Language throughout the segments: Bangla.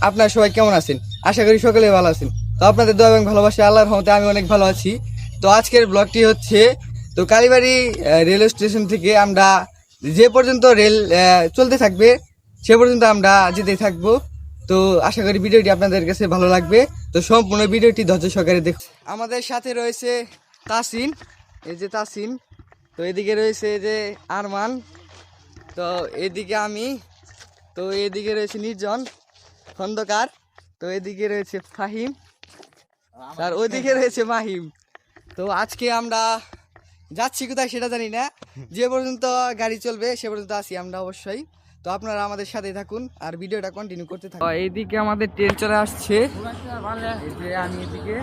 আপনারা সবাই কেমন আছেন? আশা করি সকলে ভালো আছেন। তো আপনাদের দোয়া এবং ভালোবাসা আল্লাহর রহমতে আমি অনেক ভালো আছি। তো আজকের ব্লগটি হচ্ছে তো কালীবাড়ি রেল স্টেশন থেকে আমরা যে পর্যন্ত রেল চলতে থাকবে সে পর্যন্ত আমরা যেতে থাকবো। তো আশা করি ভিডিওটি আপনাদের কাছে ভালো লাগবে। তো সম্পূর্ণ ভিডিওটি ধৈর্য সহকারে দেখুন। আমাদের সাথে রয়েছে তাসিন, এই যে তাসিন। তো এদিকে রয়েছে এই যে আরমান, তো এদিকে আমি, তো এদিকে রয়েছে নির্জন খন্দকার, তো এদিকে রয়েছে ফাহিম, আর ওইদিকে রয়েছে মাহিম। তো আজকে আমরা যাচ্ছি কোথায় সেটা জানি না, যে পর্যন্ত গাড়ি চলবে সে পর্যন্ত আসি আমরা অবশ্যই। তো আপনারা আমাদের সাথে থাকুন আর ভিডিওটা কন্টিনিউ করতে থাকুন। এইদিকে আমাদের ট্রেন চলে আসছে, এই যে আমি এদিকে,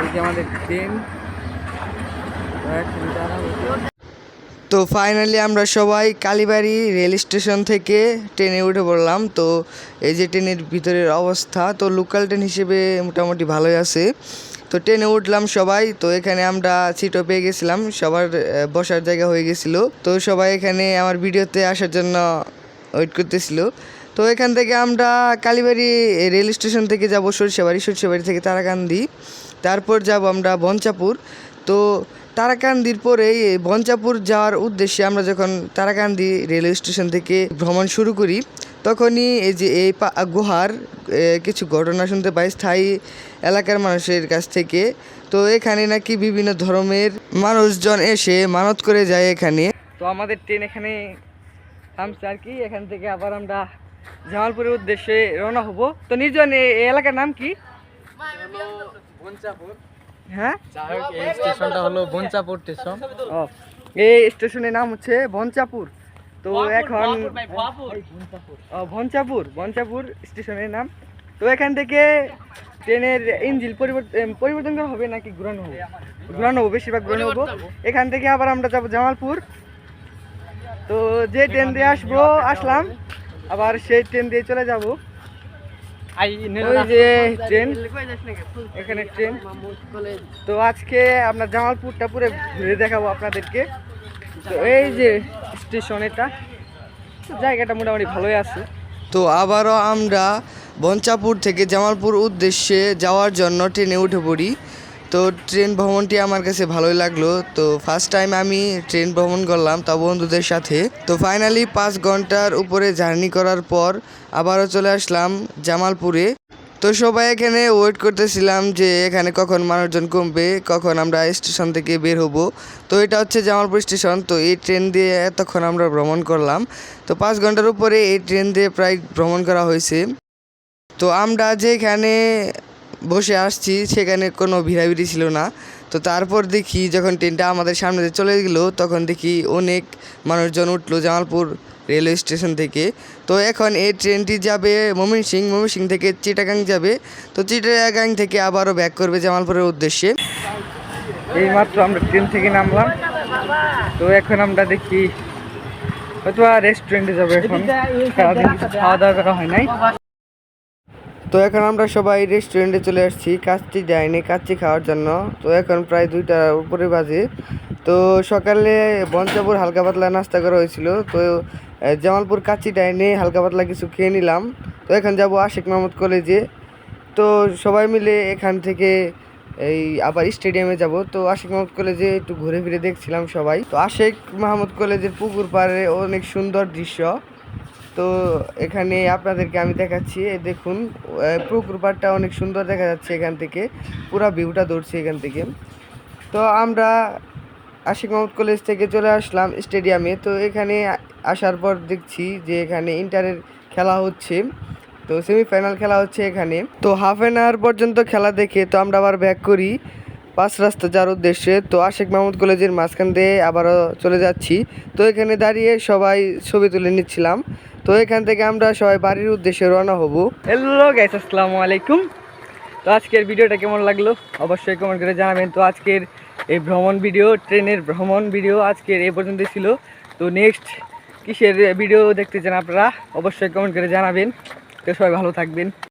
এই যে আমাদের ট্রেন। তো ফাইনালি আমরা সবাই কালীবাড়ি রেল স্টেশন থেকে ট্রেনে উঠে পড়লাম। তো এই যে ট্রেনের ভিতরের অবস্থা, তো লোকাল ট্রেন হিসেবে মোটামুটি ভালোই আছে। তো ট্রেনে উঠলাম সবাই। তো এখানে আমরা সিটও পেয়ে গেছিলাম, সবার বসার জায়গা হয়ে গেছিলো। তো সবাই এখানে আমার ভিডিওতে আসার জন্য ওয়েট করতেছিল। তো এখান থেকে আমরা কালীবাড়ি রেল স্টেশন থেকে যাব সরিষাবাড়ি, সরিষাবাড়ি থেকে তারাকান্দি, তারপর যাব আমরা বঞ্চাপুর। তো তারাকান্দির পরে বঞ্চাপুর যাওয়ার উদ্দেশ্যে আমরা যখন তারাকান্দি রেলওয়ে স্টেশন থেকে ভ্রমণ শুরু করি, তখনই এই যে এই গুহার কিছু ঘটনা শুনতে পাই স্থায়ী এলাকার মানুষের কাছ থেকে। তো এখানে নাকি বিভিন্ন ধর্মের মানুষজন এসে মানত করে যায় এখানে। তো আমাদের ট্রেন এখানে থামছে আর কি। এখান থেকে আবার আমরা জামালপুরের উদ্দেশ্যে রওনা হব। তো নির্জন এই এলাকার নাম কি? হ্যাঁ, এই স্টেশনটা হলো বঞ্চাপুর স্টেশন। ও, এই স্টেশনের নাম হচ্ছে বঞ্চাপুর। তো এখন বঞ্চাপুর, বঞ্চাপুর স্টেশনের নাম। তো এখান থেকে ট্রেনের ইঞ্জিন পরিবর্তন করা হবে নাকি ঘুরানো হবে? ঘুরানো হবে, বেশিরভাগ ঘুরানো হবো। এখান থেকে আবার আমরা যাবো জামালপুর। তো যে ট্রেন দিয়ে আসলাম, আবার সেই ট্রেন দিয়ে চলে যাব। ওই যে ট্রেন, এখানে ট্রেন। তো আজকে আপনার জামালপুরটা পুরো ঘুরে দেখাবো আপনাদেরকে। তো এই যে স্টেশন, এটা জায়গাটা মোটামুটি ভালোই আছে। তো আবারও আমরা বঞ্চাপুর থেকে জামালপুর উদ্দেশ্যে যাওয়ার জন্য ট্রেনে উঠে পড়ি। তো ট্রেন ভ্রমণটি আমার কাছে ভালোই লাগলো। তো ফার্স্ট টাইম আমি ট্রেন ভ্রমণ করলাম, তা বন্ধুদের সাথে। তো ফাইনালি 5 ঘন্টার উপরে জার্নি করার পর আবারও চলে আসলাম জামালপুরে। তো সবাই এখানে ওয়েট করতেছিলাম যে এখানে কখন মানুষজন কমবে, কখন আমরা স্টেশন থেকে বের হব। তো এটা হচ্ছে জামালপুর স্টেশন। তো এই ট্রেন দিয়ে এতক্ষণ আমরা ভ্রমণ করলাম। তো 5 ঘন্টার উপরে এই ট্রেন দিয়ে প্রায় ভ্রমণ করা হয়েছে। তো আমরা যেখানে বসে আসছি সেখানে কোনো ভিড়াভিড়ি ছিল না। তো তারপর দেখি যখন ট্রেনটা আমাদের সামনে দিয়ে চলে গেল, তখন দেখি অনেক মানুষজন উঠলো জামালপুর রেলওয়ে স্টেশন থেকে। তো এখন এই ট্রেনটি যাবে ময়মনসিংহ, ময়মনসিংহ থেকে চিটাগাং যাবে। তো চিটাগাং থেকে আবারও ব্যাক করবে জামালপুরের উদ্দেশ্যে। এইমাত্র আমরা ট্রেন থেকে নামলাম। তো এখন আমরা দেখি হয়তো রেস্টুরেন্টে যাবো। এখন সারাদিন কিছু খাওয়া দাওয়া করা হয় নাই। তো এখন আমরা সবাই রেস্টুরেন্টে চলে আসছি কাচ্চি ডাইনে কাচ্চি খাওয়ার জন্য। তো এখন প্রায় 2টার উপরে বাজে। তো সকালে বঞ্চাপুর হালকা পাতলা নাস্তা করা হয়েছিল। তো জামালপুর কাচ্চি ডাইনে হালকা পাতলা কিছু খেয়ে নিলাম। তো এখন যাব আশিক মাহমুদ কলেজে। তো সবাই মিলে এখান থেকে এই আবার স্টেডিয়ামে যাব। তো আশিক মাহমুদ কলেজে একটু ঘুরে ফিরে দেখছিলাম সবাই। তো আশিক মাহমুদ কলেজের পুকুর পাড়ে অনেক সুন্দর দৃশ্য। তো এখানে আপনাদেরকে আমি দেখাচ্ছি, দেখুন পুকুর পাড়টা অনেক সুন্দর দেখা যাচ্ছে এখান থেকে, পুরো ভিউটা ধরছি এখান থেকে। তো আমরা আশিক মাহমুদ কলেজ থেকে চলে আসলাম স্টেডিয়ামে। তো এখানে আসার পর দেখছি যে এখানে ইন্টারের খেলা হচ্ছে। তো সেমিফাইনাল খেলা হচ্ছে এখানে। তো হাফ অ্যান আওয়ার পর্যন্ত খেলা দেখে তো আমরা আবার ব্যাক করি 5 রাস্তা যাওয়ার উদ্দেশ্যে। তো আশিক মাহমুদ কলেজের মাঝখান দিয়ে আবারও চলে যাচ্ছি। তো এখানে দাঁড়িয়ে সবাই ছবি তুলে নিচ্ছিলাম। তো এখান থেকে আমরা সবাই বাড়ির উদ্দেশ্যে রওনা হব। হ্যালো গাইস, আসসালামু আলাইকুম। তো আজকের ভিডিওটা কেমন লাগলো অবশ্যই কমেন্ট করে জানাবেন। তো আজকের এই ভ্রমণ ভিডিও, ট্রেনের ভ্রমণ ভিডিও আজকের এই পর্যন্ত ছিল। তো নেক্সট কিসের ভিডিও দেখতে চান আপনারা অবশ্যই কমেন্ট করে জানাবেন। তো সবাই ভালো থাকবেন।